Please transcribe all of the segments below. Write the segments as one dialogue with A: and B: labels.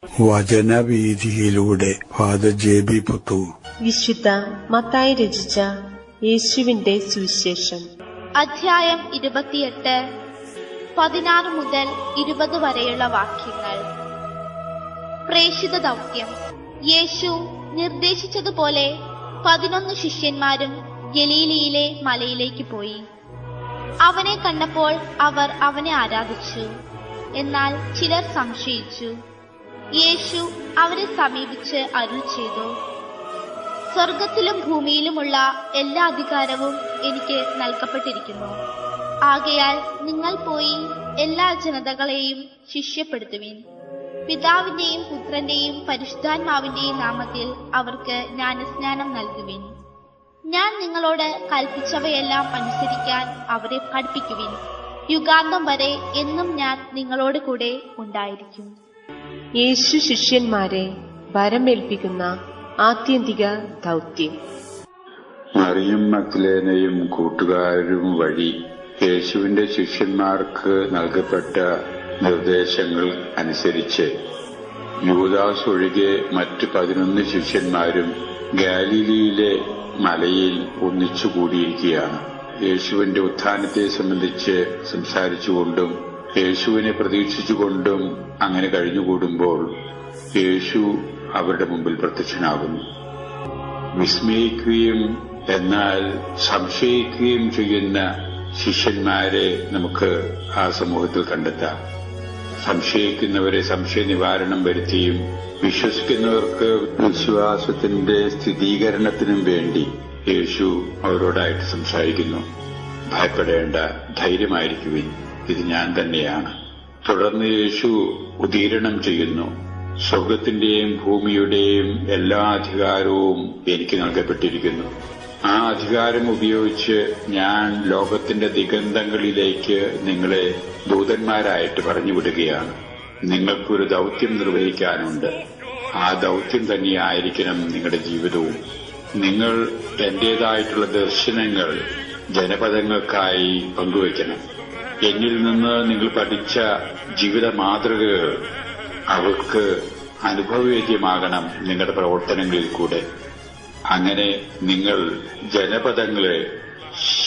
A: വചനവീഥിയിലൂടെ father ജെ.ബി. Puthur.
B: വിശുദ്ധ മത്തായി രചിച്ച യേശുവിന്റെ സുവിശേഷം
C: അധ്യായം 28 16 മുതൽ 20 വരെയുള്ള വാക്യങ്ങൾ. പ്രേഷിത ദൗത്യം. യേശു നിർദ്ദേശിച്ചതുപോലെ 11 ശിഷ്യന്മാരും ഗലീലയിലെ മലയിലേക്ക് പോയി. അവനെ കണ്ടപ്പോൾ അവർ അവനെ ആരാധിച്ചു. എന്നാൽ ചിലർ സംശയിച്ചു. യേശു അവരെ സമീപിച്ച് അരുൾ ചെയ്തു, സ്വർഗത്തിലും ഭൂമിയിലുമുള്ള എല്ലാ അധികാരവും എനിക്ക് നൽകപ്പെട്ടിരിക്കുന്നു. ആകയാൽ നിങ്ങൾ പോയി എല്ലാ ജനതകളെയും ശിഷ്യപ്പെടുത്തുവിൻ. പിതാവിന്റെയും പുത്രന്റെയും പരിശുദ്ധാത്മാവിന്റെയും നാമത്തിൽ അവർക്ക് ജ്ഞാനസ്നാനം നൽകുവിൻ. ഞാൻ നിങ്ങളോട് കൽപ്പിച്ചവയെല്ലാം അനുസരിക്കാൻ അവരെ പഠിപ്പിക്കുവിൻ. യുഗാന്തം വരെ എന്നും ഞാൻ നിങ്ങളോട് കൂടെ ഉണ്ടായിരിക്കും.
B: യേശു ശിഷ്യന്മാരെ വരമേൽപ്പിക്കുന്ന ആത്യന്തിക ദൗത്യം.
D: മറിയം മഗ്ദലേനയും കൂട്ടുകാരും വഴി യേശുവിന്റെ ശിഷ്യന്മാർക്ക് നൽകപ്പെട്ട നിർദ്ദേശങ്ങൾ അനുസരിച്ച് യൂദാസ് ഒഴികെ മറ്റ് 11 ശിഷ്യന്മാരും ഗാലിലയിലെ മലയിൽ ഒന്നിച്ചുകൂടിയിരിക്കുകയാണ്. യേശുവിന്റെ ഉത്ഥാനത്തെ സംബന്ധിച്ച് സംസാരിച്ചുകൊണ്ടും യേശുവിനെ പ്രതീക്ഷിച്ചുകൊണ്ടും അങ്ങനെ കഴിഞ്ഞുകൂടുമ്പോൾ യേശു അവരുടെ മുമ്പിൽ പ്രത്യക്ഷനാകുന്നു. വിസ്മയിക്കുകയും എന്നാൽ സംശയിക്കുകയും ചെയ്യുന്ന ശിഷ്യന്മാരെ നമുക്ക് ആ സമൂഹത്തിൽ കണ്ടെത്താം. സംശയിക്കുന്നവരെ സംശയ നിവാരണം വരുത്തിയും വിശ്വസിക്കുന്നവർക്ക് വിശ്വാസത്തിന്റെ സ്ഥിരീകരണത്തിനും വേണ്ടി യേശു അവരോടായിട്ട് സംസാരിക്കുന്നു. ഭയപ്പെടേണ്ട, ധൈര്യമായിരിക്കുവിൻ, ഇത് ഞാൻ തന്നെയാണ്. തുടർന്ന് യേശു ഉദീരണം ചെയ്യുന്നു, സ്വർഗത്തിന്റെയും ഭൂമിയുടെയും എല്ലാ അധികാരവും എനിക്ക് നൽകപ്പെട്ടിരിക്കുന്നു. ആ അധികാരം ഉപയോഗിച്ച് ഞാൻ ലോകത്തിന്റെ ദിഗന്ധങ്ങളിലേക്ക് നിങ്ങളെ ദൂതന്മാരായിട്ട് പറഞ്ഞുവിടുകയാണ്. നിങ്ങൾക്കൊരു ദൗത്യം നിർവഹിക്കാനുണ്ട്. ആ ദൗത്യം തന്നെയായിരിക്കണം നിങ്ങളുടെ ജീവിതവും. നിങ്ങൾ എന്റേതായിട്ടുള്ള ദർശനങ്ങൾ ജനപദങ്ങൾക്കായി പങ്കുവയ്ക്കണം. എന്നിൽ നിന്ന് നിങ്ങൾ പഠിച്ച ജീവിത മാതൃകകൾ അവർക്ക് അനുഭവവേദ്യമാകണം നിങ്ങളുടെ പ്രവർത്തനങ്ങളിൽ കൂടെ. അങ്ങനെ നിങ്ങൾ ജനപദങ്ങളെ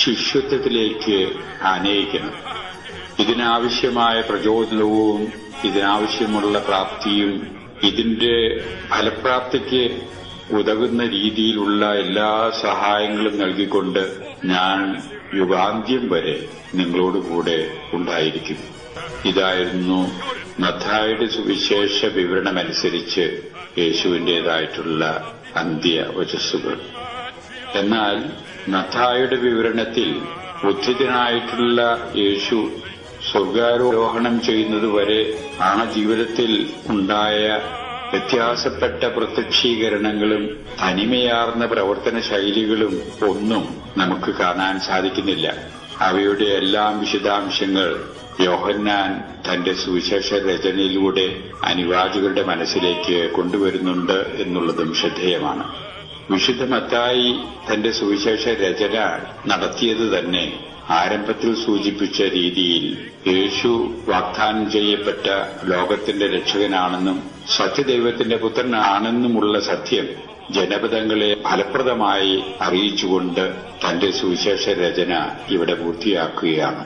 D: ശിഷ്യത്വത്തിലേക്ക് ആനയിക്കണം. ഇതിനാവശ്യമായ പ്രചോദനവും ഇതിനാവശ്യമുള്ള പ്രാപ്തിയും ഇതിന്റെ ഫലപ്രാപ്തിക്ക് ഉതകുന്ന രീതിയിലുള്ള എല്ലാ സഹായങ്ങളും നൽകിക്കൊണ്ട് ഞാൻ യുഗാന്ത്യം വരെ നിങ്ങളോടുകൂടെ ഉണ്ടായിരിക്കും. ഇതായിരുന്നു മത്തായിയുടെ സുവിശേഷ വിവരണമനുസരിച്ച് യേശുവിന്റേതായിട്ടുള്ള അന്ത്യവചസ്സുകൾ. എന്നാൽ മത്തായിയുടെ വിവരണത്തിൽ ഉദ്ധിതനായിട്ടുള്ള യേശു സ്വർഗാരോഹണം ചെയ്യുന്നതുവരെ ആ ജീവിതത്തിൽ ഉണ്ടായ വ്യത്യാസപ്പെട്ട പ്രത്യക്ഷീകരണങ്ങളും തനിമയാർന്ന പ്രവർത്തന ശൈലികളും ഒന്നും നമുക്ക് കാണാൻ സാധിക്കുന്നില്ല. അവയുടെ എല്ലാം വിശദാംശങ്ങൾ യോഹന്നാൻ തന്റെ സുവിശേഷ രചനയിലൂടെ അനുവാചകരുടെ മനസ്സിലേക്ക് കൊണ്ടുവരുന്നുണ്ട് എന്നുള്ളതും ശ്രദ്ധേയമാണ്. വിശുദ്ധ മത്തായി തന്റെ സുവിശേഷ രചന നടത്തിയത് തന്നെ ആരംഭത്തിൽ സൂചിപ്പിച്ച രീതിയിൽ യേശു വാഗ്ദാനം ചെയ്യപ്പെട്ട ലോകത്തിന്റെ രക്ഷകനാണെന്നും സത്യദൈവത്തിന്റെ പുത്രനാണെന്നുമുള്ള സത്യം ജനപദങ്ങളെ ഫലപ്രദമായി അറിയിച്ചുകൊണ്ട് തന്റെ സുവിശേഷ രചന ഇവിടെ പൂർത്തിയാക്കുകയാണ്.